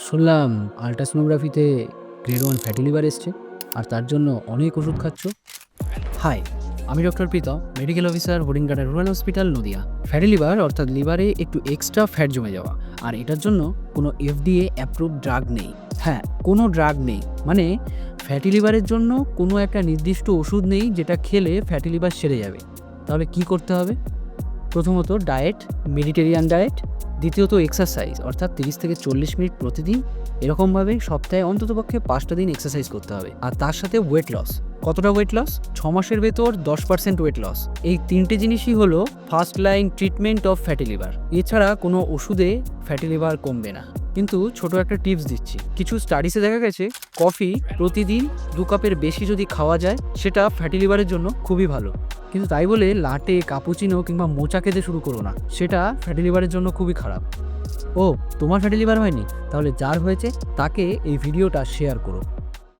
শুনলাম আল্ট্রাসোনোগ্রাফিতে grade 1 fatty liver এসছে আর তার জন্য অনেক ওষুধ খাচ্ছ। হাই, আমি doctor Pritam, medical officer, Haringhata rural hospital, Nadia. Fatty liver অর্থাৎ লিভারে একটু এক্সট্রা ফ্যাট জমে যাওয়া, আর এটার জন্য কোনো এফডিএ অ্যাপ্রুভ ড্রাগ নেই। হ্যাঁ, কোনো ড্রাগ নেই, মানে ফ্যাটি লিভারের জন্য কোনো একটা নির্দিষ্ট ওষুধ নেই যেটা খেলে ফ্যাটি লিভার সেরে যাবে। তাহলে কি করতে হবে? প্রথমত ডায়েট, মেডিটেরিয়ান ডায়েট। দ্বিতীয়ত এক্সারসাইজ, অর্থাৎ 30 থেকে 40 মিনিট প্রতিদিন। এরকমভাবে সপ্তাহে অন্ততপক্ষে 5টা দিন এক্সারসাইজ করতে হবে। আর তার সাথে ওয়েট লস। কতটা ওয়েট লস? 6 মাসের ভেতর 10% ওয়েট লস। এই তিনটে জিনিসই হলো first line treatment of fatty liver. এছাড়া কোনো ওষুধে ফ্যাটি লিভার কমবে না। কিন্তু ছোট একটা টিপস দিচ্ছি, কিছু স্টাডিসে দেখা গেছে কফি প্রতিদিন 2 কাপের বেশি যদি খাওয়া যায় সেটা ফ্যাটি লিভারের জন্য খুবই ভালো। কিন্তু তাই বলে লাটে, কাপুচিনো কিংবা মোচা খেতে শুরু করো না, সেটা ফ্যাটি লিভারের জন্য খুবই খারাপ। ও, তোমার ফ্যাটি লিভার হয়নি? তাহলে যার হয়েছে তাকে এই ভিডিওটা শেয়ার করো।